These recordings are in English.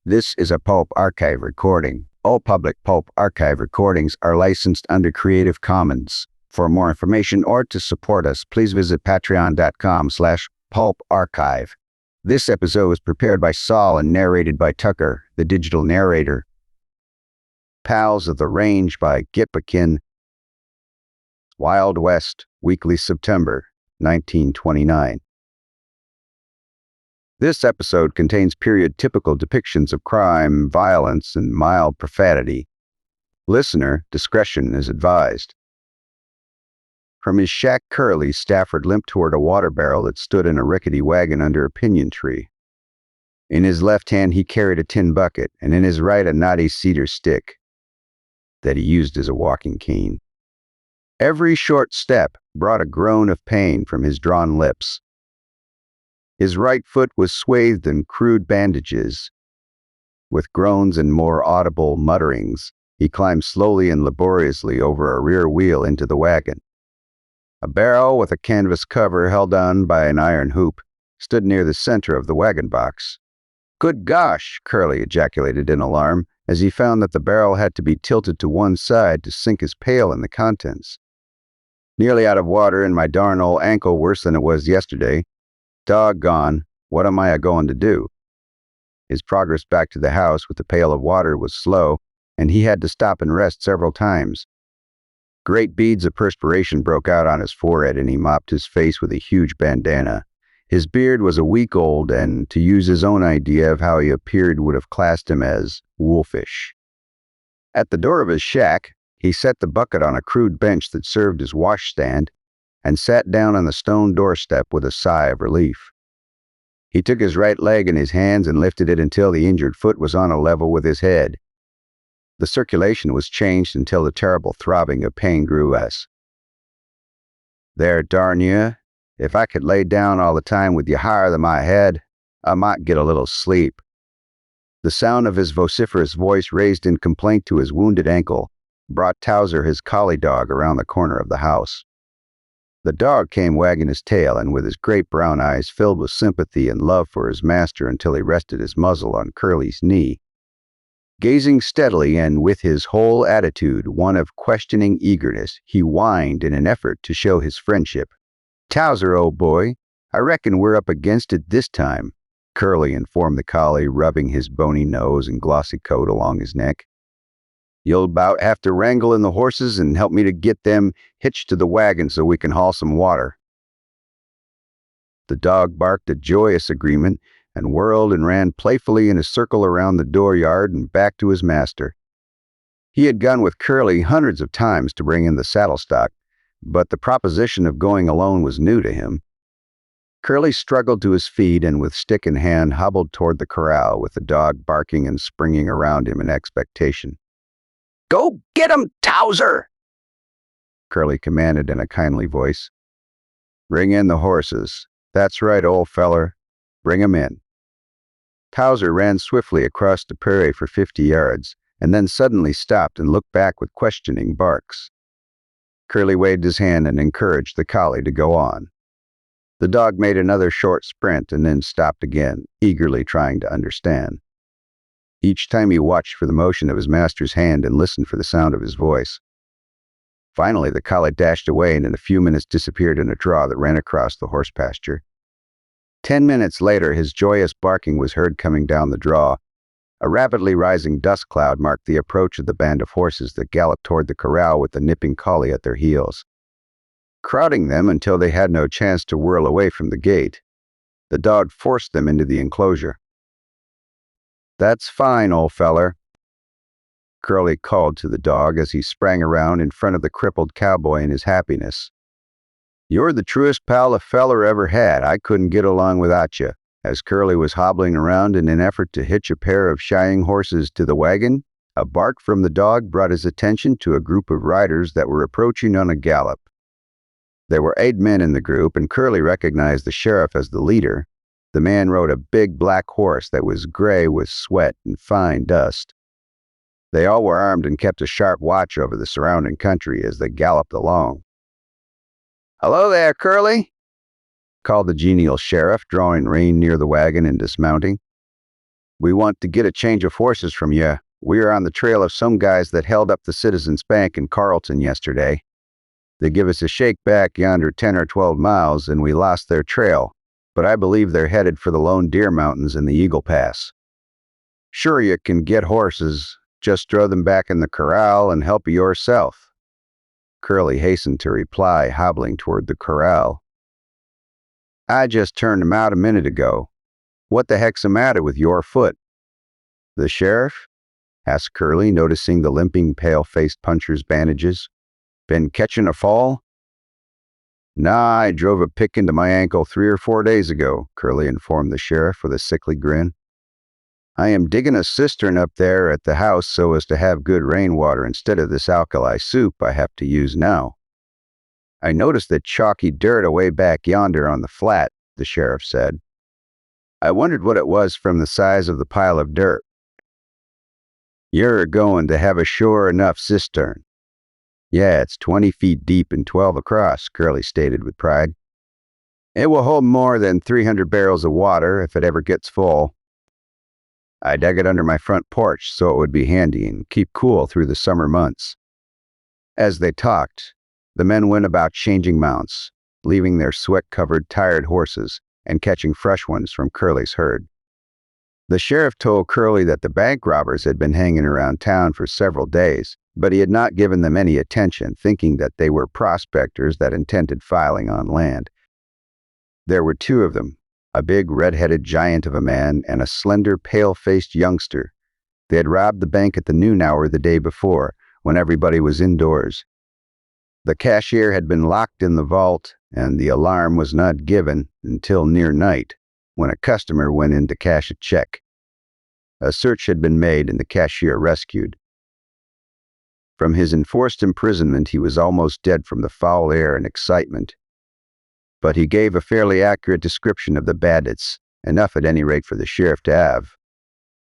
This is a Pulp archive recording. All public Pulp archive recordings are licensed under Creative Commons. For more information or to support us, please visit patreon.com/pulparchive. This episode was prepared by Saul and narrated by Tucker, the digital narrator. Pals of the Range by Gip Akin. Wild West, Weekly, September, 1929. This episode contains period-typical depictions of crime, violence, and mild profanity. Listener discretion is advised. From his shack Curly, Stafford limped toward a water barrel that stood in a rickety wagon under a pinyon tree. In his left hand he carried a tin bucket, and in his right a knotty cedar stick that he used as a walking cane. Every short step brought a groan of pain from his drawn lips. His right foot was swathed in crude bandages. With groans and more audible mutterings, he climbed slowly and laboriously over a rear wheel into the wagon. A barrel with a canvas cover held on by an iron hoop stood near the center of the wagon box. "Good gosh!" Curly ejaculated in alarm as he found that the barrel had to be tilted to one side to sink his pail in the contents. "Nearly out of water and my darn old ankle worse than it was yesterday. Doggone, what am I a-going to do?" His progress back to the house with the pail of water was slow, and he had to stop and rest several times. Great beads of perspiration broke out on his forehead, and he mopped his face with a huge bandana. His beard was a week old, and to use his own idea of how he appeared would have classed him as wolfish. At the door of his shack, he set the bucket on a crude bench that served as washstand, and sat down on the stone doorstep with a sigh of relief. He took his right leg in his hands and lifted it until the injured foot was on a level with his head. The circulation was changed until the terrible throbbing of pain grew less. "There, darn you, if I could lay down all the time with you higher than my head, I might get a little sleep." The sound of his vociferous voice raised in complaint to his wounded ankle brought Towser, his collie dog, around the corner of the house. The dog came wagging his tail and with his great brown eyes filled with sympathy and love for his master until he rested his muzzle on Curly's knee. Gazing steadily and with his whole attitude one of questioning eagerness, he whined in an effort to show his friendship. "Towser, old boy, I reckon we're up against it this time," Curly informed the collie, rubbing his bony nose and glossy coat along his neck. "You'll about have to wrangle in the horses and help me to get them hitched to the wagon so we can haul some water." The dog barked a joyous agreement and whirled and ran playfully in a circle around the dooryard and back to his master. He had gone with Curly hundreds of times to bring in the saddle stock, but the proposition of going alone was new to him. Curly struggled to his feet and with stick in hand hobbled toward the corral with the dog barking and springing around him in expectation. "Go get 'em, Towser!" Curly commanded in a kindly voice. "Bring in the horses. That's right, old feller. Bring 'em in." Towser ran swiftly across the prairie for 50 yards, and then suddenly stopped and looked back with questioning barks. Curly waved his hand and encouraged the collie to go on. The dog made another short sprint and then stopped again, eagerly trying to understand. Each time he watched for the motion of his master's hand and listened for the sound of his voice. Finally, the collie dashed away and in a few minutes disappeared in a draw that ran across the horse pasture. 10 minutes later, his joyous barking was heard coming down the draw. A rapidly rising dust cloud marked the approach of the band of horses that galloped toward the corral with the nipping collie at their heels. Crowding them until they had no chance to whirl away from the gate, the dog forced them into the enclosure. "That's fine, old feller," Curly called to the dog as he sprang around in front of the crippled cowboy in his happiness. "You're the truest pal a feller ever had. I couldn't get along without you." As Curly was hobbling around in an effort to hitch a pair of shying horses to the wagon, a bark from the dog brought his attention to a group of riders that were approaching on a gallop. There were 8 men in the group, and Curly recognized the sheriff as the leader. The man rode a big black horse that was gray with sweat and fine dust. They all were armed and kept a sharp watch over the surrounding country as they galloped along. "Hello there, Curly," called the genial sheriff, drawing rein near the wagon and dismounting. We want to get a change of horses from you. We are on the trail of some guys that held up the Citizens Bank in Carlton yesterday. They give us a shake back yonder 10 or 12 miles, and we lost their trail, but I believe they're headed for the Lone Deer Mountains in the Eagle Pass. Sure, you can get horses. Just throw them back in the corral and help yourself. Curly hastened to reply, hobbling toward the corral. I just turned them out a minute ago. What the heck's the matter with your foot? The sheriff? Asked Curly, noticing the limping, pale-faced puncher's bandages. Been catching a fall? Nah, I drove a pick into my ankle 3 or 4 days ago, Curly informed the sheriff with a sickly grin. I am digging a cistern up there at the house so as to have good rainwater instead of this alkali soup I have to use now. I noticed that chalky dirt away back yonder on the flat, the sheriff said. I wondered what it was from the size of the pile of dirt. You're going to have a sure enough cistern. Yeah, it's 20 feet deep and 12 across, Curly stated with pride. It will hold more than 300 barrels of water if it ever gets full. I dug it under my front porch so it would be handy and keep cool through the summer months. As they talked, the men went about changing mounts, leaving their sweat-covered, tired horses and catching fresh ones from Curly's herd. The sheriff told Curly that the bank robbers had been hanging around town for several days, but he had not given them any attention, thinking that they were prospectors that intended filing on land. There were 2 of them, a big red-headed giant of a man and a slender, pale-faced youngster. They had robbed the bank at the noon hour the day before, when everybody was indoors. The cashier had been locked in the vault, and the alarm was not given until near night, when a customer went in to cash a check. A search had been made and the cashier rescued. From his enforced imprisonment, he was almost dead from the foul air and excitement. But he gave a fairly accurate description of the bandits, enough at any rate for the sheriff to have.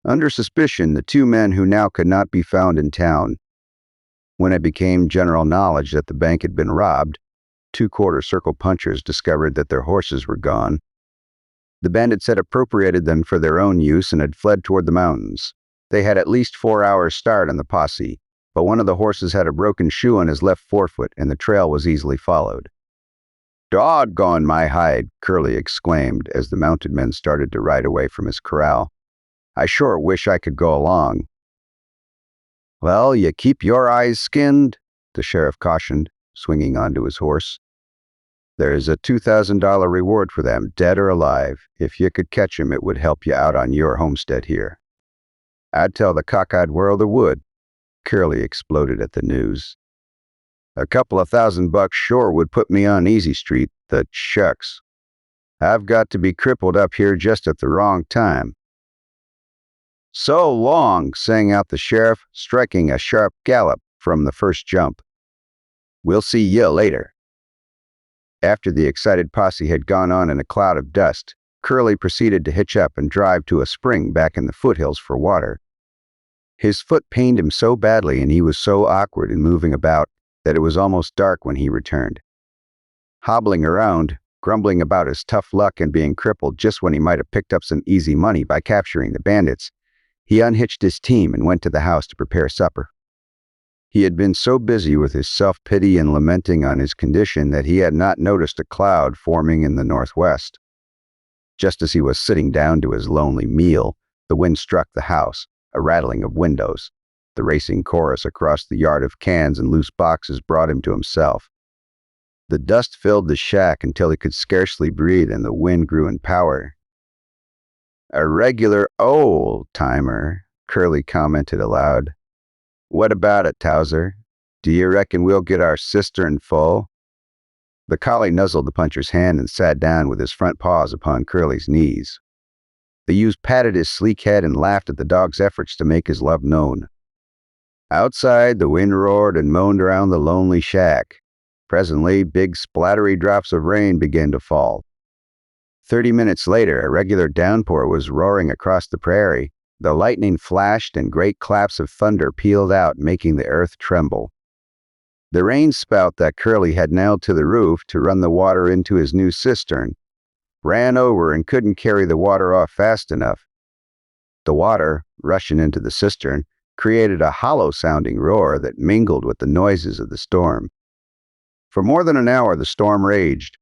Under suspicion, the 2 men who now could not be found in town. When it became general knowledge that the bank had been robbed, 2 quarter-circle punchers discovered that their horses were gone. The bandits had appropriated them for their own use and had fled toward the mountains. They had at least 4 hours' start on the posse, but one of the horses had a broken shoe on his left forefoot, and the trail was easily followed. Doggone my hide, Curly exclaimed as the mounted men started to ride away from his corral. I sure wish I could go along. Well, you keep your eyes skinned, the sheriff cautioned, swinging onto his horse. There's a $2,000 reward for them, dead or alive. If you could catch 'em, it would help you out on your homestead here. I'd tell the cockeyed world it would. Curly exploded at the news. A couple of $1,000 sure would put me on Easy Street, the shucks. I've got to be crippled up here just at the wrong time. So long, sang out the sheriff, striking a sharp gallop from the first jump. We'll see you later. After the excited posse had gone on in a cloud of dust, Curly proceeded to hitch up and drive to a spring back in the foothills for water. His foot pained him so badly and he was so awkward in moving about that it was almost dark when he returned. Hobbling around, grumbling about his tough luck and being crippled just when he might have picked up some easy money by capturing the bandits, he unhitched his team and went to the house to prepare supper. He had been so busy with his self-pity and lamenting on his condition that he had not noticed a cloud forming in the northwest. Just as he was sitting down to his lonely meal, the wind struck the house, a rattling of windows. The racing chorus across the yard of cans and loose boxes brought him to himself. The dust filled the shack until he could scarcely breathe, and the wind grew in power. A regular old-timer, Curly commented aloud. What about it, Towser? Do you reckon we'll get our cistern full? The collie nuzzled the puncher's hand and sat down with his front paws upon Curly's knees. The youth patted his sleek head and laughed at the dog's efforts to make his love known. Outside, the wind roared and moaned around the lonely shack. Presently, big splattery drops of rain began to fall. 30 minutes later, a regular downpour was roaring across the prairie. The lightning flashed and great claps of thunder pealed out, making the earth tremble. The rain spout that Curly had nailed to the roof to run the water into his new cistern ran over and couldn't carry the water off fast enough. The water, rushing into the cistern, created a hollow-sounding roar that mingled with the noises of the storm. For more than an hour the storm raged.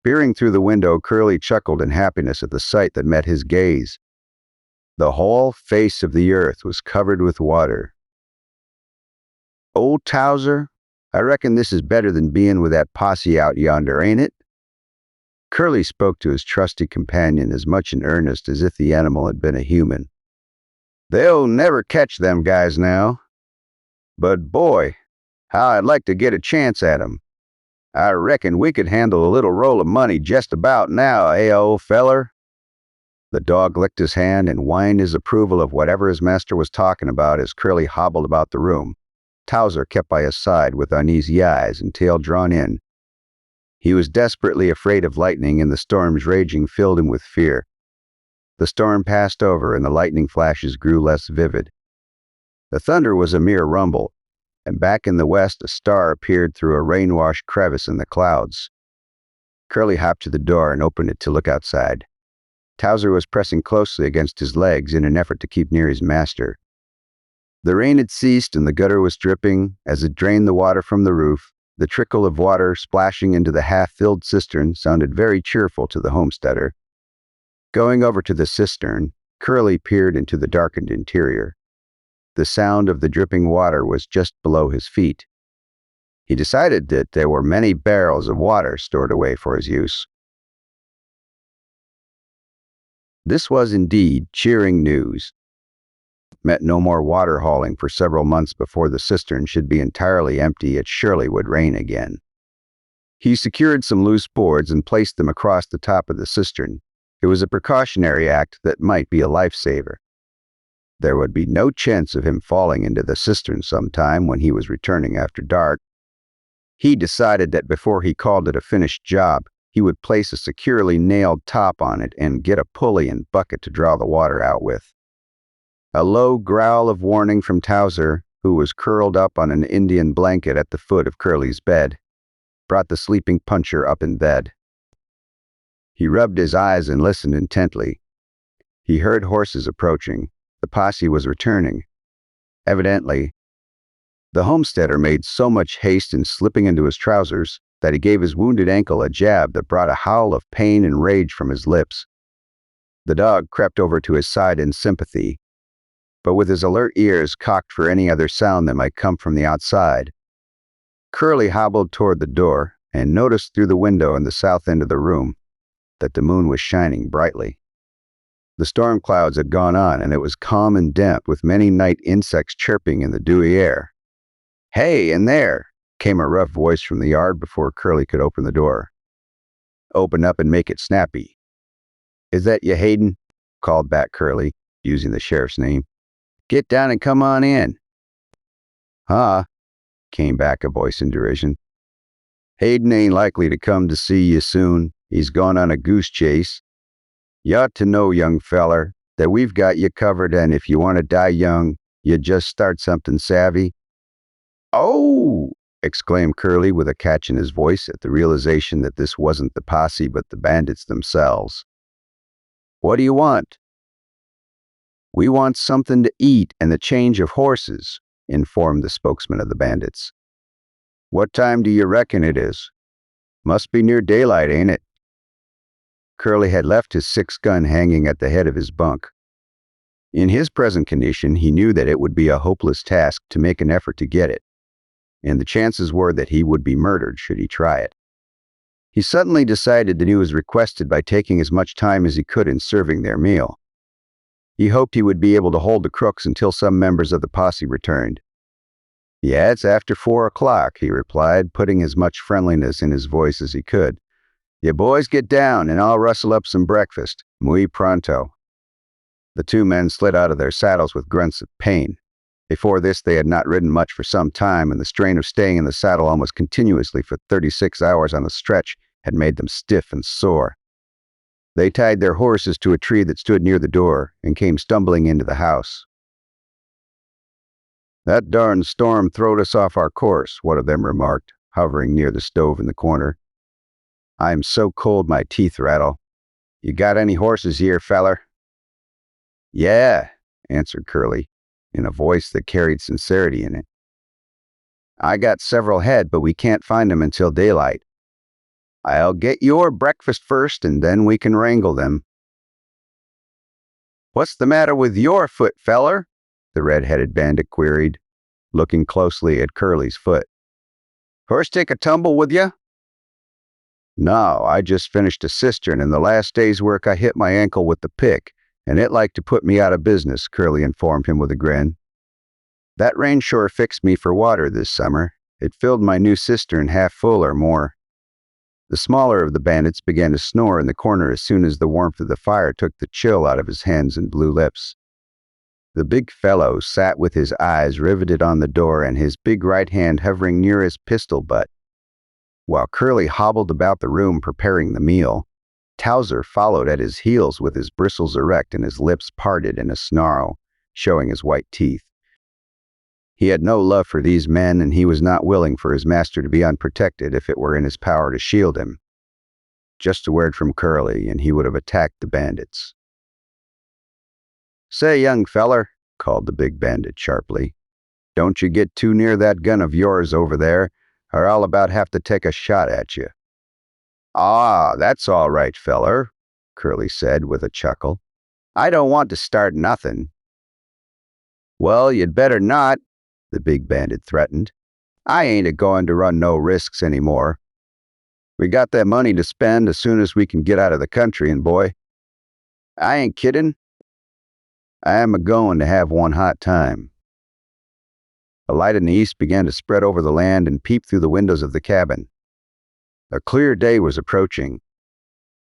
Peering through the window, Curly chuckled in happiness at the sight that met his gaze. The whole face of the earth was covered with water. "Old Towser, I reckon this is better than being with that posse out yonder, ain't it?" Curly spoke to his trusty companion as much in earnest as if the animal had been a human. "They'll never catch them guys now. But boy, how I'd like to get a chance at 'em. I reckon we could handle a little roll of money just about now, old feller?" The dog licked his hand and whined his approval of whatever his master was talking about as Curly hobbled about the room. Towser kept by his side with uneasy eyes and tail drawn in. He was desperately afraid of lightning, and the storm's raging filled him with fear. The storm passed over, and the lightning flashes grew less vivid. The thunder was a mere rumble, and back in the west a star appeared through a rain-washed crevice in the clouds. Curly hopped to the door and opened it to look outside. Towser was pressing closely against his legs in an effort to keep near his master. The rain had ceased and the gutter was dripping as it drained the water from the roof. The trickle of water splashing into the half-filled cistern sounded very cheerful to the homesteader. Going over to the cistern, Curly peered into the darkened interior. The sound of the dripping water was just below his feet. He decided that there were many barrels of water stored away for his use. This was indeed cheering news. Meant no more water hauling for several months before the cistern should be entirely empty. It surely would rain again. He secured some loose boards and placed them across the top of the cistern. It was a precautionary act that might be a lifesaver. There would be no chance of him falling into the cistern sometime when he was returning after dark. He decided that before he called it a finished job, he would place a securely nailed top on it and get a pulley and bucket to draw the water out with. A low growl of warning from Towser, who was curled up on an Indian blanket at the foot of Curly's bed, brought the sleeping puncher up in bed. He rubbed his eyes and listened intently. He heard horses approaching. The posse was returning. Evidently, the homesteader made so much haste in slipping into his trousers that he gave his wounded ankle a jab that brought a howl of pain and rage from his lips. The dog crept over to his side in sympathy, but with his alert ears cocked for any other sound that might come from the outside. Curly hobbled toward the door and noticed through the window in the south end of the room that the moon was shining brightly. The storm clouds had gone on, and it was calm and damp, with many night insects chirping in the dewy air. "Hey, in there!" came a rough voice from the yard before Curly could open the door. "Open up and make it snappy." "Is that you, Hayden?" called back Curly, using the sheriff's name. "Get down and come on in." "Huh?" came back a voice in derision. "Hayden ain't likely to come to see you soon. He's gone on a goose chase. You ought to know, young feller, that we've got you covered, and if you want to die young, you just start something savvy." "Oh!" exclaimed Curly with a catch in his voice at the realization that this wasn't the posse but the bandits themselves. "What do you want?" "We want something to eat and the change of horses," informed the spokesman of the bandits. "What time do you reckon it is? Must be near daylight, ain't it?" Curly had left his 6-gun hanging at the head of his bunk. In his present condition, he knew that it would be a hopeless task to make an effort to get it, and the chances were that he would be murdered should he try it. He suddenly decided that he was requested by taking as much time as he could in serving their meal. He hoped he would be able to hold the crooks until some members of the posse returned. "Yeah, it's after 4 o'clock, he replied, putting as much friendliness in his voice as he could. "You boys get down, and I'll rustle up some breakfast. Muy pronto." The two men slid out of their saddles with grunts of pain. Before this, they had not ridden much for some time, and the strain of staying in the saddle almost continuously for 36 hours on a stretch had made them stiff and sore. They tied their horses to a tree that stood near the door and came stumbling into the house. "That darn storm throwed us off our course," one of them remarked, hovering near the stove in the corner. "I am so cold my teeth rattle. You got any horses here, feller?" Yeah, answered Curly, in a voice that carried sincerity in it. I got several head, but we can't find them until daylight. I'll get your breakfast first, and then we can wrangle them. What's the matter with your foot, feller? The red-headed bandit queried, looking closely at Curly's foot. Horse take a tumble with ya? No, I just finished a cistern, and the last day's work I hit my ankle with the pick, and it like to put me out of business, Curly informed him with a grin. That rain sure fixed me for water this summer. It filled my new cistern half full or more. The smaller of the bandits began to snore in the corner as soon as the warmth of the fire took the chill out of his hands and blue lips. The big fellow sat with his eyes riveted on the door and his big right hand hovering near his pistol butt. While Curly hobbled about the room preparing the meal, Towser followed at his heels with his bristles erect and his lips parted in a snarl, showing his white teeth. He had no love for these men, and he was not willing for his master to be unprotected if it were in his power to shield him. Just a word from Curly, and he would have attacked the bandits. Say, young feller, called the big bandit sharply, don't you get too near that gun of yours over there, or I'll about have to take a shot at you. Ah, that's all right, feller, Curly said with a chuckle. I don't want to start nothing. Well, you'd better not, the big bandit threatened. I ain't a-going to run no risks anymore. We got that money to spend as soon as we can get out of the country, and boy, I ain't kidding. I am a-going to have one hot time. A light in the east began to spread over the land and peep through the windows of the cabin. A clear day was approaching.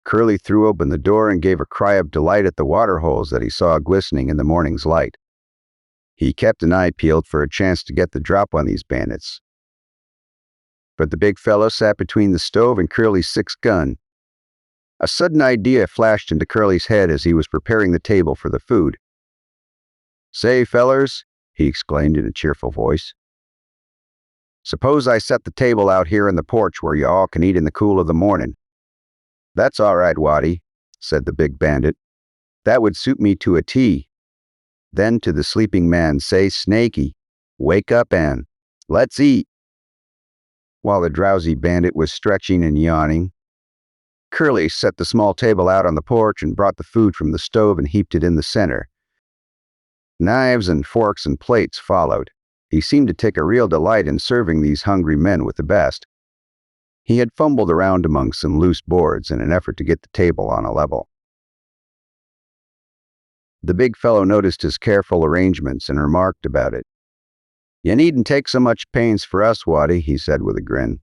Curly threw open the door and gave a cry of delight at the water holes that he saw glistening in the morning's light. He kept an eye peeled for a chance to get the drop on these bandits. But the big fellow sat between the stove and Curly's 6 gun. A sudden idea flashed into Curly's head as he was preparing the table for the food. Say, fellers, he exclaimed in a cheerful voice, suppose I set the table out here in the porch where you all can eat in the cool of the morning. That's all right, Waddy, said the big bandit. That would suit me to a T. Then to the sleeping man, say, Snaky, wake up and let's eat. While the drowsy bandit was stretching and yawning, Curly set the small table out on the porch and brought the food from the stove and heaped it in the center. Knives and forks and plates followed. He seemed to take a real delight in serving these hungry men with the best. He had fumbled around among some loose boards in an effort to get the table on a level. The big fellow noticed his careful arrangements and remarked about it. You needn't take so much pains for us, Waddy, he said with a grin.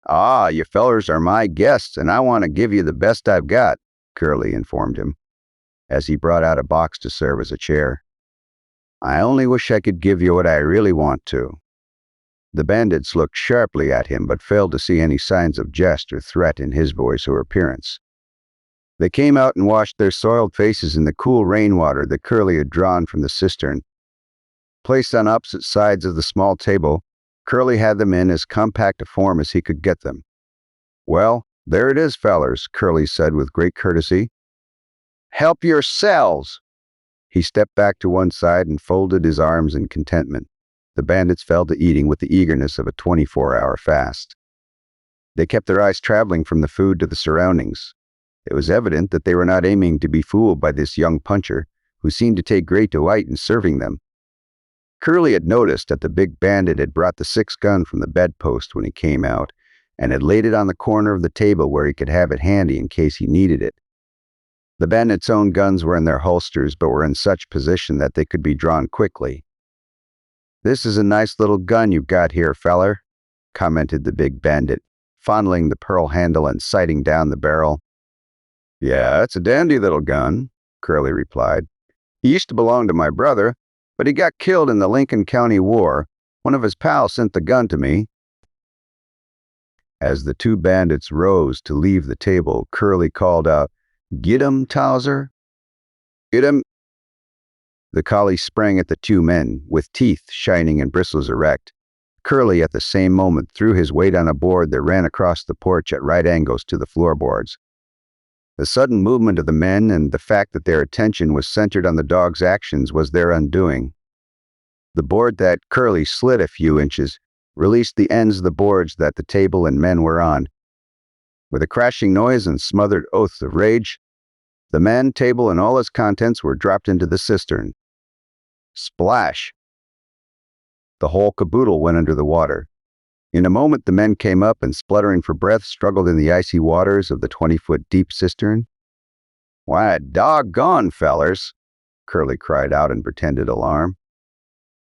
Ah, you fellers are my guests, and I want to give you the best I've got, Curly informed him, as he brought out a box to serve as a chair. I only wish I could give you what I really want to. The bandits looked sharply at him, but failed to see any signs of jest or threat in his voice or appearance. They came out and washed their soiled faces in the cool rainwater that Curly had drawn from the cistern. Placed on opposite sides of the small table, Curly had them in as compact a form as he could get them. Well, there it is, fellers, Curly said with great courtesy. Help yourselves! He stepped back to one side and folded his arms in contentment. The bandits fell to eating with the eagerness of a 24-hour fast. They kept their eyes traveling from the food to the surroundings. It was evident that they were not aiming to be fooled by this young puncher, who seemed to take great delight in serving them. Curly had noticed that the big bandit had brought the 6 gun from the bedpost when he came out, and had laid it on the corner of the table where he could have it handy in case he needed it. The bandits' own guns were in their holsters, but were in such position that they could be drawn quickly. This is a nice little gun you've got here, feller, commented the big bandit, fondling the pearl handle and sighting down the barrel. Yeah, it's a dandy little gun, Curly replied. He used to belong to my brother, but he got killed in the Lincoln County War. One of his pals sent the gun to me. As the 2 bandits rose to leave the table, Curly called out, Get 'em, Towser? Get 'em. The collie sprang at the 2 men, with teeth shining and bristles erect. Curly at the same moment threw his weight on a board that ran across the porch at right angles to the floorboards. The sudden movement of the men and the fact that their attention was centered on the dog's actions was their undoing. The board that Curly slid a few inches released the ends of the boards that the table and men were on. With a crashing noise and smothered oaths of rage, the man, table, and all its contents were dropped into the cistern. Splash! The whole caboodle went under the water. In a moment, the men came up and, spluttering for breath, struggled in the icy waters of the 20-foot deep cistern. "Why, doggone, fellers!" Curly cried out in pretended alarm.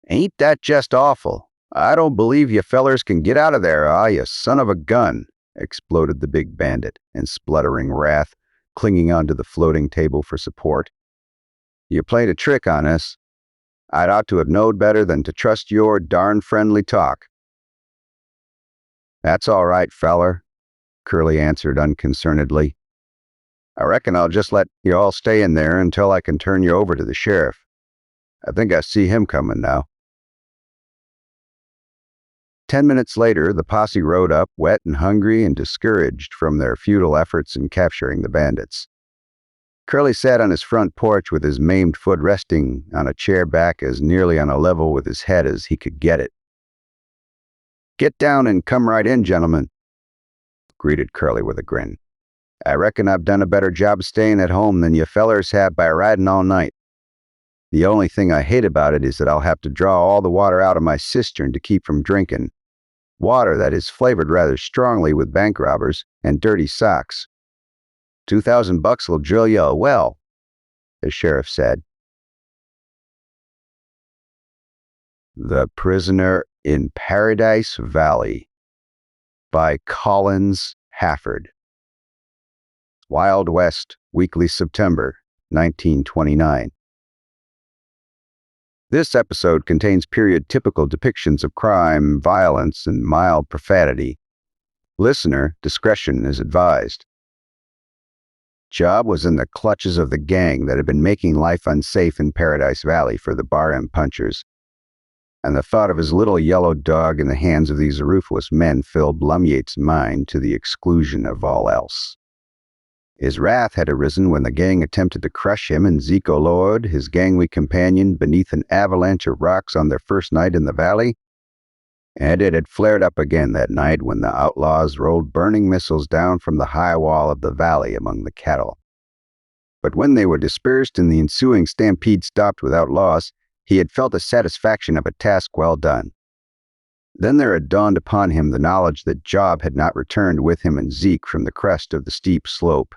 "Ain't that just awful? I don't believe you fellers can get out of there, you son of a gun!" exploded the big bandit in spluttering wrath, clinging onto the floating table for support. "You played a trick on us. I'd ought to have knowed better than to trust your darn friendly talk." "That's all right, feller," Curly answered unconcernedly. "I reckon I'll just let you all stay in there until I can turn you over to the sheriff. I think I see him coming now." 10 minutes later, the posse rode up, wet and hungry and discouraged from their futile efforts in capturing the bandits. Curly sat on his front porch with his maimed foot resting on a chair back as nearly on a level with his head as he could get it. "Get down and come right in, gentlemen," greeted Curly with a grin. "I reckon I've done a better job staying at home than you fellers have by riding all night. The only thing I hate about it is that I'll have to draw all the water out of my cistern to keep from drinking. Water that is flavored rather strongly with bank robbers and dirty socks. $2,000 will drill you a well," the sheriff said. The Prisoner in Paradise Valley by Collins Hafford. Wild West, Weekly, September, 1929. This episode contains period-typical depictions of crime, violence, and mild profanity. Listener discretion is advised. Job was in the clutches of the gang that had been making life unsafe in Paradise Valley for the Bar M punchers, and the thought of his little yellow dog in the hands of these ruthless men filled Lumyate's mind to the exclusion of all else. His wrath had arisen when the gang attempted to crush him and Zeke Lord, his gangly companion, beneath an avalanche of rocks on their first night in the valley, and it had flared up again that night when the outlaws rolled burning missiles down from the high wall of the valley among the cattle. But when they were dispersed and the ensuing stampede stopped without loss, he had felt the satisfaction of a task well done. Then there had dawned upon him the knowledge that Job had not returned with him and Zeke from the crest of the steep slope.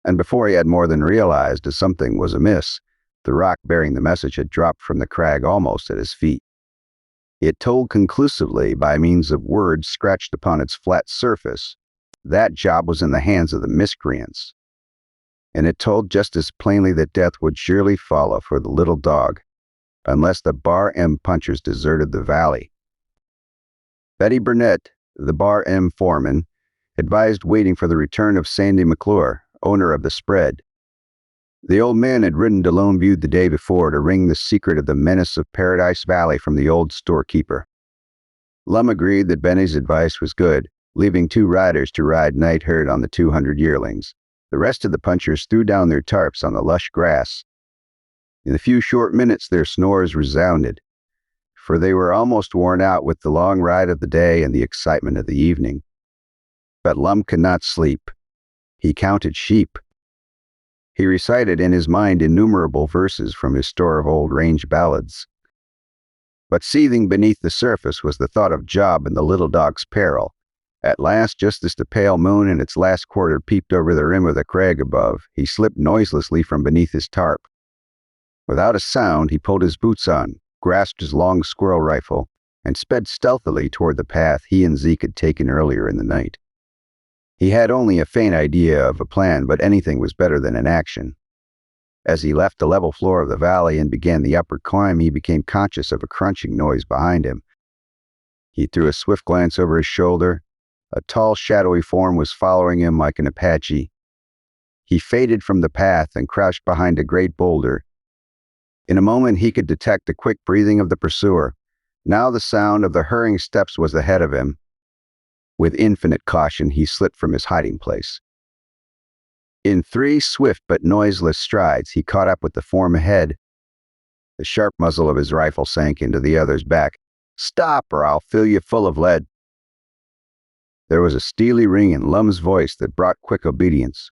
And before he had more than realized that something was amiss, the rock bearing the message had dropped from the crag almost at his feet. It told conclusively, by means of words scratched upon its flat surface, that Job was in the hands of the miscreants. And it told just as plainly that death would surely follow for the little dog, unless the Bar M punchers deserted the valley. Betty Burnett, the Bar M foreman, advised waiting for the return of Sandy McClure, owner of the spread. The old man had ridden to Lone View the day before to wring the secret of the menace of Paradise Valley from the old storekeeper. Lum agreed that Benny's advice was good, leaving 2 riders to ride night herd on the 200 yearlings. The rest of the punchers threw down their tarps on the lush grass. In a few short minutes their snores resounded, for they were almost worn out with the long ride of the day and the excitement of the evening. But Lum could not sleep. He counted sheep. He recited in his mind innumerable verses from his store of old range ballads. But seething beneath the surface was the thought of Job and the little dog's peril. At last, just as the pale moon in its last quarter peeped over the rim of the crag above, he slipped noiselessly from beneath his tarp. Without a sound, he pulled his boots on, grasped his long squirrel rifle, and sped stealthily toward the path he and Zeke had taken earlier in the night. He had only a faint idea of a plan, but anything was better than inaction. As he left the level floor of the valley and began the upward climb, he became conscious of a crunching noise behind him. He threw a swift glance over his shoulder. A tall, shadowy form was following him like an Apache. He faded from the path and crouched behind a great boulder. In a moment he could detect the quick breathing of the pursuer. Now the sound of the hurrying steps was ahead of him. With infinite caution he slipped from his hiding place. In 3 swift but noiseless strides, he caught up with the form ahead. The sharp muzzle of his rifle sank into the other's back. "Stop, or I'll fill you full of lead." There was a steely ring in Lum's voice that brought quick obedience.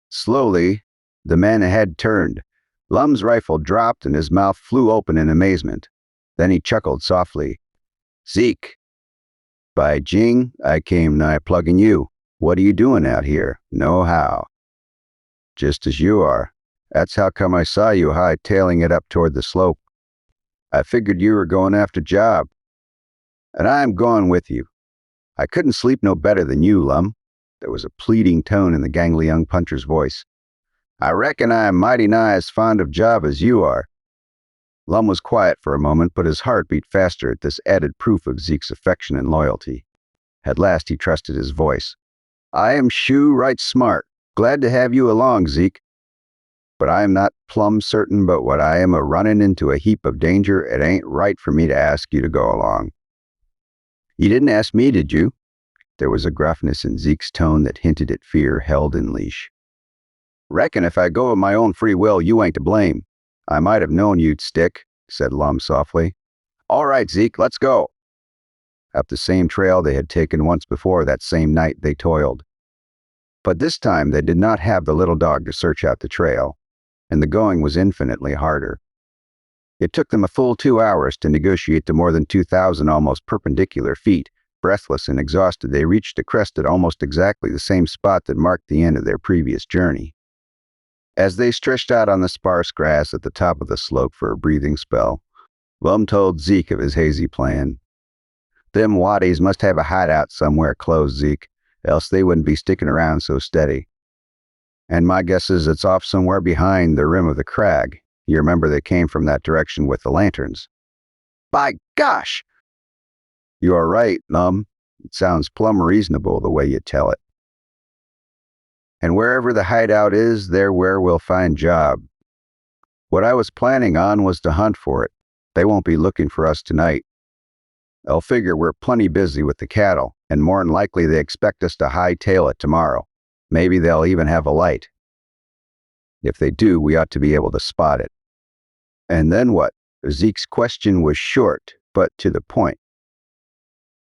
Slowly, the man ahead turned. Lum's rifle dropped and his mouth flew open in amazement. Then he chuckled softly. "Zeke, by jing, I came nigh plugging you. What are you doing out here? No how." "Just as you are. That's how come I saw you high-tailing it up toward the slope. I figured you were going after job. And I'm going with you. I couldn't sleep no better than you, Lum." There was a pleading tone in the gangly young puncher's voice. "I reckon I am mighty nigh as fond of job as you are." Lum was quiet for a moment, but his heart beat faster at this added proof of Zeke's affection and loyalty. At last he trusted his voice. "I am shoo right smart. Glad to have you along, Zeke. But I am not plumb certain but what I am a-running into a heap of danger. It ain't right for me to ask you to go along." "You didn't ask me, did you?" There was a gruffness in Zeke's tone that hinted at fear held in leash. "Reckon if I go of my own free will, you ain't to blame. I might have known you'd stick," said Lum softly. "All right, Zeke, let's go." Up the same trail they had taken once before that same night they toiled. But this time they did not have the little dog to search out the trail, and the going was infinitely harder. It took them a full 2 hours to negotiate the more than 2,000 almost perpendicular feet. Breathless and exhausted, they reached a crest at almost exactly the same spot that marked the end of their previous journey. As they stretched out on the sparse grass at the top of the slope for a breathing spell, Lum told Zeke of his hazy plan. "Them waddies must have a hideout somewhere close, Zeke, else they wouldn't be sticking around so steady. And my guess is it's off somewhere behind the rim of the crag. You remember they came from that direction with the lanterns." "By gosh!" "You are right, Lum. It sounds plumb reasonable the way you tell it. And wherever the hideout is, there where we'll find job. What I was planning on was to hunt for it. They won't be looking for us tonight. They'll figure we're plenty busy with the cattle, and more'n likely they expect us to hightail it tomorrow. Maybe they'll even have a light. If they do, we ought to be able to spot it." "And then what?" Zeke's question was short, but to the point.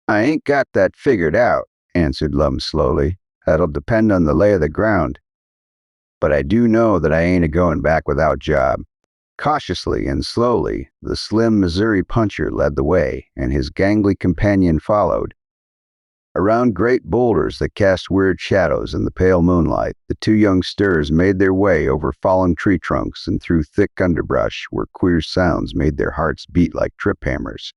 "I ain't got that figured out," answered Lum slowly. "That'll depend on the lay of the ground. But I do know that I ain't a-going back without job." Cautiously and slowly, the slim Missouri puncher led the way, and his gangly companion followed. Around great boulders that cast weird shadows in the pale moonlight, the 2 young stirrers made their way over fallen tree trunks and through thick underbrush where queer sounds made their hearts beat like trip hammers.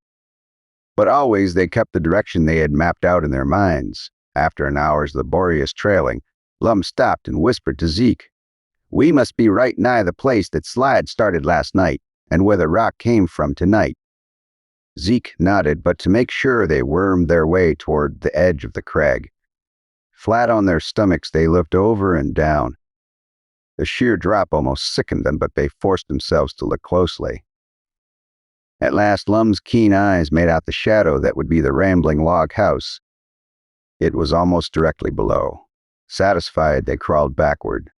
But always they kept the direction they had mapped out in their minds. After an hour's laborious trailing, Lum stopped and whispered to Zeke, "We must be right nigh the place that slide started last night, and where the rock came from tonight." Zeke nodded, but to make sure they wormed their way toward the edge of the crag. Flat on their stomachs they looked over and down. The sheer drop almost sickened them, but they forced themselves to look closely. At last Lum's keen eyes made out the shadow that would be the rambling log house. It was almost directly below. Satisfied, they crawled backward.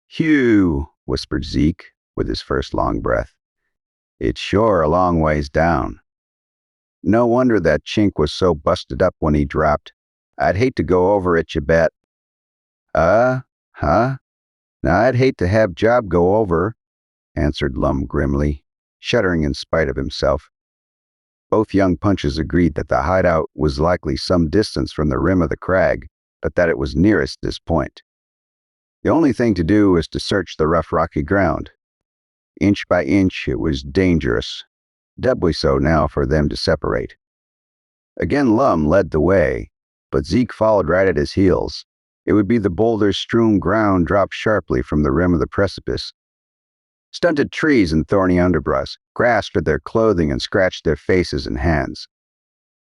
"Phew," whispered Zeke, with his first long breath. "It's sure a long ways down. No wonder that chink was so busted up when he dropped. I'd hate to go over it, you bet." Huh? Now I'd hate to have job go over," answered Lum grimly, shuddering in spite of himself. Both young punchers agreed that the hideout was likely some distance from the rim of the crag, but that it was nearest this point. The only thing to do was to search the rough rocky ground. Inch by inch it was dangerous, doubly so now for them to separate. Again Lum led the way, but Zeke followed right at his heels. It would be the boulder-strewn ground dropped sharply from the rim of the precipice. Stunted trees and thorny underbrush grasped at their clothing and scratched their faces and hands.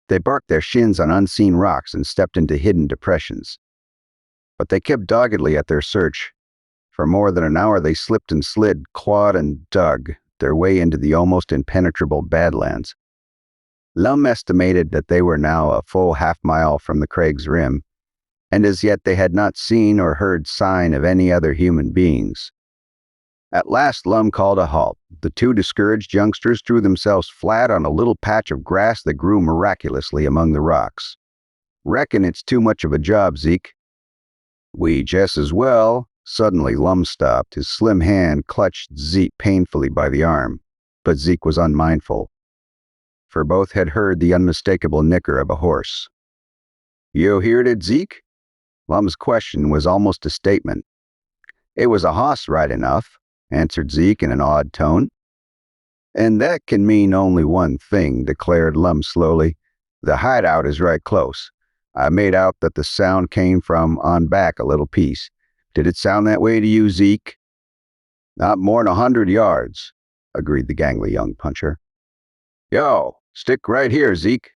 They barked their shins on unseen rocks and stepped into hidden depressions. But they kept doggedly at their search. For more than an hour they slipped and slid, clawed and dug their way into the almost impenetrable badlands. Lum estimated that they were now a full half-mile from the crag's rim, and as yet they had not seen or heard sign of any other human beings. At last Lum called a halt. The two discouraged youngsters threw themselves flat on a little patch of grass that grew miraculously among the rocks. "Reckon it's too much of a job, Zeke." "We just as well." Suddenly Lum stopped. His slim hand clutched Zeke painfully by the arm, but Zeke was unmindful, for both had heard the unmistakable nicker of a horse. "You heard it, Zeke?" Lum's question was almost a statement. "It was a hoss, right enough," answered Zeke in an awed tone. "And that can mean only one thing," declared Lum slowly. "The hideout is right close. I made out that the sound came from on back a little piece. Did it sound that way to you, Zeke?" "Not more'n 100 yards," agreed the gangly young puncher. "Yo, stick right here, Zeke."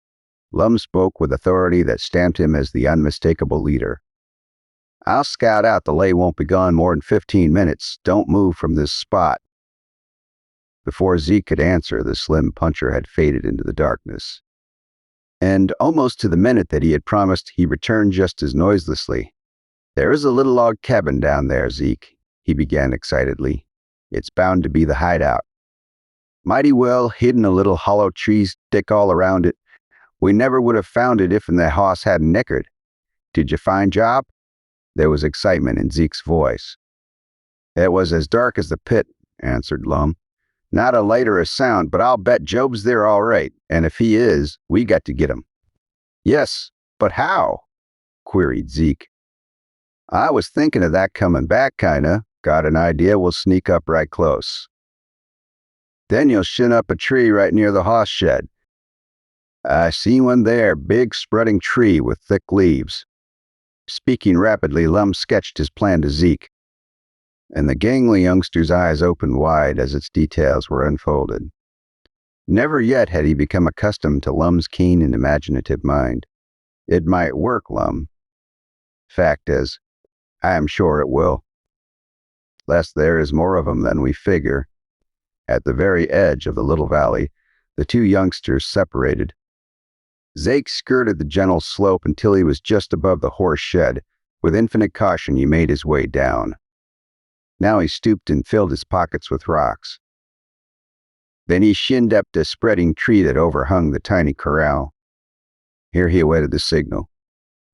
Lum spoke with authority that stamped him as the unmistakable leader. "I'll scout out. The lay won't be gone more than 15 minutes. Don't move from this spot." Before Zeke could answer, the slim puncher had faded into the darkness. And almost to the minute that he had promised, he returned just as noiselessly. "There is a little log cabin down there, Zeke," he began excitedly. "It's bound to be the hideout. Mighty well hidden, a little hollow tree stick all around it. We never would have found it if the hoss hadn't nickered. Did you find job?" There was excitement in Zeke's voice. "It was as dark as the pit," answered Lum. "Not a light or a sound, but I'll bet Job's there all right, and if he is, we got to get him." "Yes, but how?" queried Zeke. "I was thinking of that coming back, kinda. Got an idea. We'll sneak up right close. Then you'll shin up a tree right near the hoss shed. I see one there, big spreading tree with thick leaves." Speaking rapidly, Lum sketched his plan to Zeke, and the gangly youngster's eyes opened wide as its details were unfolded. Never yet had he become accustomed to Lum's keen and imaginative mind. "It might work, Lum. Fact is, I am sure it will. Lest there is more of 'em than we figure." At the very edge of the little valley, the two youngsters separated. Zeke skirted the gentle slope until he was just above the horse shed. With infinite caution, he made his way down. Now he stooped and filled his pockets with rocks. Then he shinned up the spreading tree that overhung the tiny corral. Here he awaited the signal.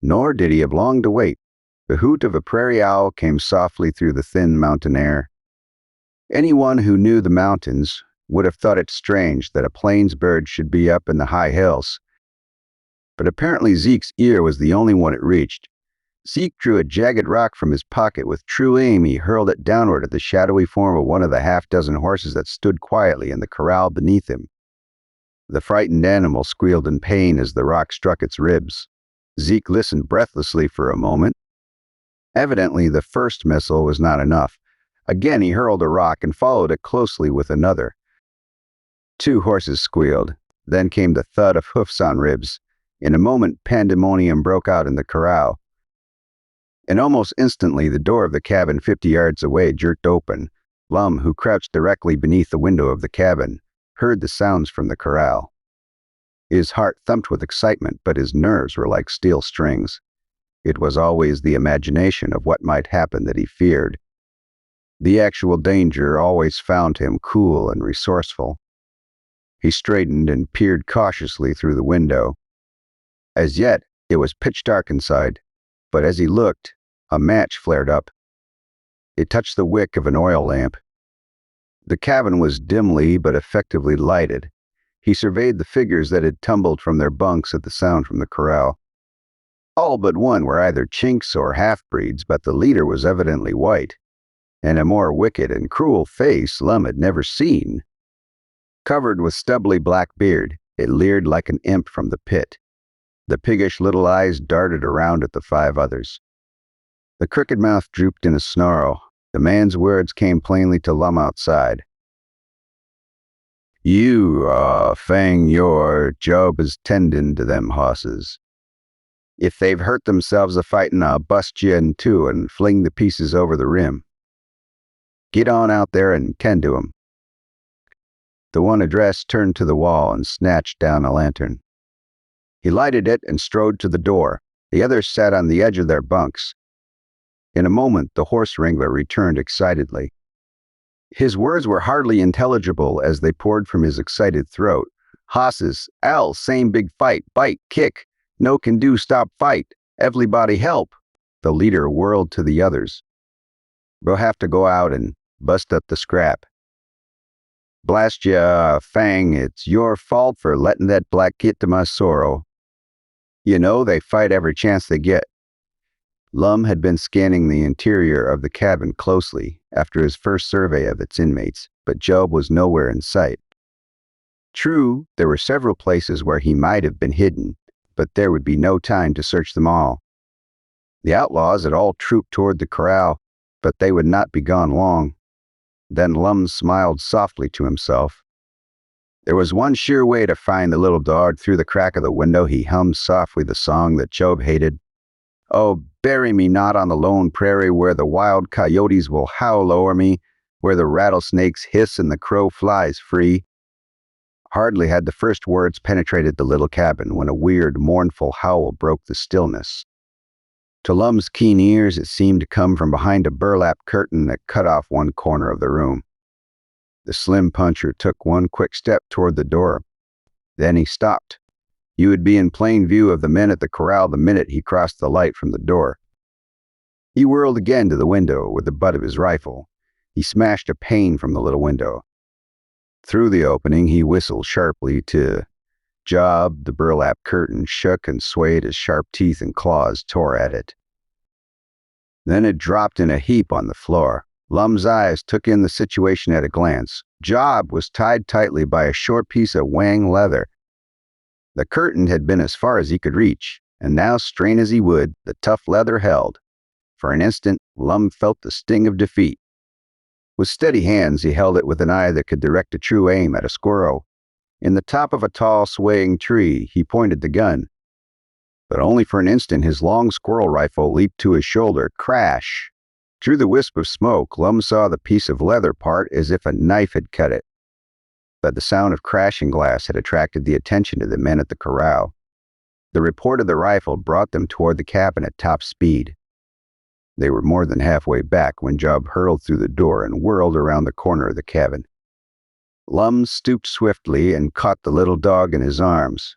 Nor did he have long to wait. The hoot of a prairie owl came softly through the thin mountain air. Anyone who knew the mountains would have thought it strange that a plains bird should be up in the high hills. But apparently Zeke's ear was the only one it reached. Zeke drew a jagged rock from his pocket. With true aim, he hurled it downward at the shadowy form of one of the half-dozen horses that stood quietly in the corral beneath him. The frightened animal squealed in pain as the rock struck its ribs. Zeke listened breathlessly for a moment. Evidently, the first missile was not enough. Again he hurled a rock and followed it closely with another. 2 horses squealed. Then came the thud of hoofs on ribs. In a moment, pandemonium broke out in the corral. And almost instantly, the door of the cabin 50 yards away jerked open. Lum, who crouched directly beneath the window of the cabin, heard the sounds from the corral. His heart thumped with excitement, but his nerves were like steel strings. It was always the imagination of what might happen that he feared. The actual danger always found him cool and resourceful. He straightened and peered cautiously through the window. As yet, it was pitch dark inside, but as he looked, a match flared up. It touched the wick of an oil lamp. The cabin was dimly but effectively lighted. He surveyed the figures that had tumbled from their bunks at the sound from the corral. All but one were either Chinks or half-breeds, but the leader was evidently white, and a more wicked and cruel face Lum had never seen. Covered with stubbly black beard, it leered like an imp from the pit. The piggish little eyes darted around at the 5 others. The crooked mouth drooped in a snarl. The man's words came plainly to Lum outside. "You, Fang, your job is tending to them hosses. If they've hurt themselves a-fightin', I'll bust you in two and fling the pieces over the rim. Get on out there and tend to 'em." The one addressed turned to the wall and snatched down a lantern. He lighted it and strode to the door. The others sat on the edge of their bunks. In a moment, the horse wrangler returned excitedly. His words were hardly intelligible as they poured from his excited throat. "Hosses, Al, same big fight, bite, kick. No can do, stop fight. Everybody help." The leader whirled to the others. "We'll have to go out and bust up the scrap." "Blast ya, Fang, it's your fault for letting that black get to my sorrow. You know, they fight every chance they get." Lum had been scanning the interior of the cabin closely after his first survey of its inmates, but Job was nowhere in sight. True, there were several places where he might have been hidden, but there would be no time to search them all. The outlaws had all trooped toward the corral, but they would not be gone long. Then Lum smiled softly to himself. There was one sure way to find the little dog. Through the crack of the window he hummed softly the song that Job hated. "Oh, bury me not on the lone prairie where the wild coyotes will howl o'er me, where the rattlesnakes hiss and the crow flies free." Hardly had the first words penetrated the little cabin when a weird, mournful howl broke the stillness. To Lum's keen ears, it seemed to come from behind a burlap curtain that cut off one corner of the room. The slim puncher took one quick step toward the door. Then he stopped. You would be in plain view of the men at the corral the minute he crossed the light from the door. He whirled again to the window with the butt of his rifle. He smashed a pane from the little window. Through the opening, he whistled sharply to Job. The burlap curtain shook and swayed as sharp teeth and claws tore at it. Then it dropped in a heap on the floor. Lum's eyes took in the situation at a glance. Job was tied tightly by a short piece of wang leather. The curtain had been as far as he could reach, and now, strain as he would, the tough leather held. For an instant, Lum felt the sting of defeat. With steady hands, he held it with an eye that could direct a true aim at a squirrel. In the top of a tall, swaying tree, he pointed the gun. But only for an instant, his long squirrel rifle leaped to his shoulder. Crash! Through the wisp of smoke, Lum saw the piece of leather part as if a knife had cut it. But the sound of crashing glass had attracted the attention of the men at the corral. The report of the rifle brought them toward the cabin at top speed. They were more than halfway back when Job hurled through the door and whirled around the corner of the cabin. Lum stooped swiftly and caught the little dog in his arms.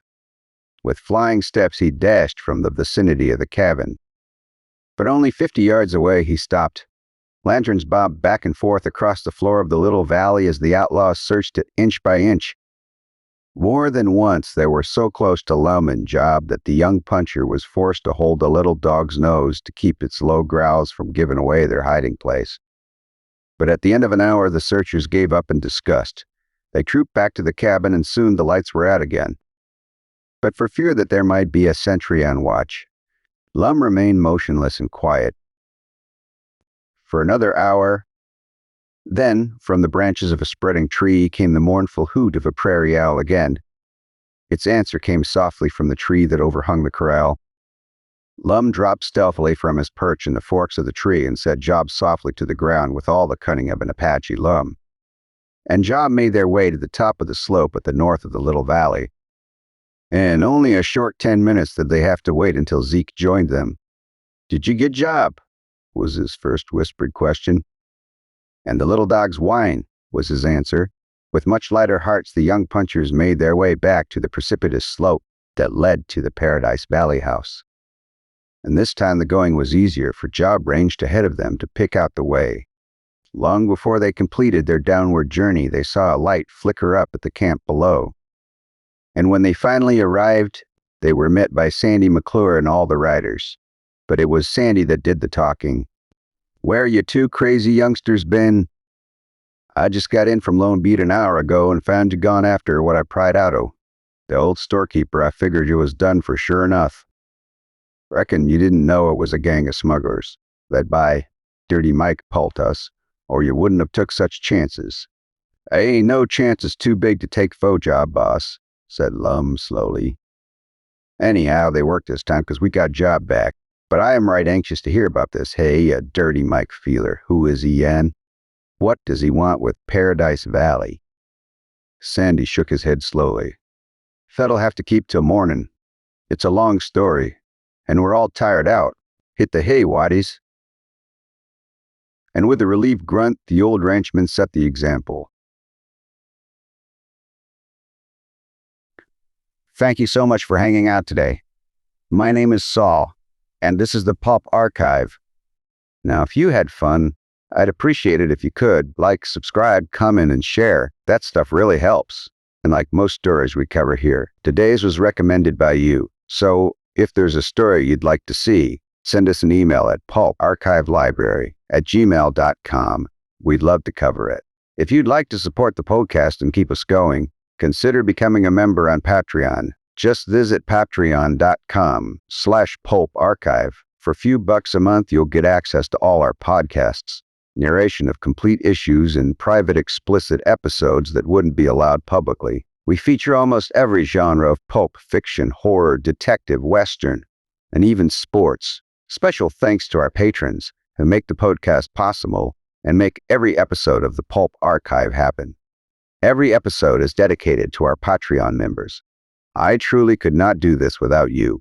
With flying steps, he dashed from the vicinity of the cabin. But only 50 yards away, he stopped. Lanterns bobbed back and forth across the floor of the little valley as the outlaws searched it inch by inch. More than once, they were so close to Lum and Job that the young puncher was forced to hold the little dog's nose to keep its low growls from giving away their hiding place. But at the end of an hour, the searchers gave up in disgust. They trooped back to the cabin, and soon the lights were out again. But for fear that there might be a sentry on watch, Lum remained motionless and quiet. For another hour, then, from the branches of a spreading tree came the mournful hoot of a prairie owl again. Its answer came softly from the tree that overhung the corral. Lum dropped stealthily from his perch in the forks of the tree and set Job softly to the ground with all the cunning of an Apache Lum. And Job made their way to the top of the slope at the north of the little valley. In only a short 10 minutes did they have to wait until Zeke joined them. "Did you get Job?" was his first whispered question. "And the little dog's whine," was his answer. With much lighter hearts, the young punchers made their way back to the precipitous slope that led to the Paradise Valley house. And this time the going was easier, for Job ranged ahead of them to pick out the way. Long before they completed their downward journey, they saw a light flicker up at the camp below. And when they finally arrived, they were met by Sandy McClure and all the riders. But it was Sandy that did the talking. "Where you two crazy youngsters been? I just got in from Lone Beat an hour ago and found you gone after what I pried out o'. The old storekeeper, I figured you was done for sure enough. Reckon you didn't know it was a gang of smugglers, led by Dirty Mike Pulp us, or you wouldn't have took such chances." "Ain't no chances too big to take faux Job, boss," said Lum slowly. "Anyhow, they worked this time because we got Job back. But I am right anxious to hear about this. Hey, a Dirty Mike feeler. Who is he, and what does he want with Paradise Valley?" Sandy shook his head slowly. "Fed'll have to keep till morning. It's a long story. and we're all tired out. Hit the hay, waddies. And with a relieved grunt, the old ranchman set the example. Thank you so much for hanging out today. My name is Saul, and this is the Pulp Archive. Now, if you had fun, I'd appreciate it if you could like, subscribe, comment, and share. That stuff really helps. And like most stories we cover here, today's was recommended by you. So if there's a story you'd like to see, send us an email at pulparchivelibrary@gmail.com. We'd love to cover it. If you'd like to support the podcast and keep us going, consider becoming a member on Patreon. Just visit patreon.com/pulparchive. For a few bucks a month, you'll get access to all our podcasts, narration of complete issues, and private explicit episodes that wouldn't be allowed publicly. We feature almost every genre of pulp fiction, horror, detective, western, and even sports. Special thanks to our patrons who make the podcast possible and make every episode of the Pulp Archive happen. Every episode is dedicated to our Patreon members. I truly could not do this without you.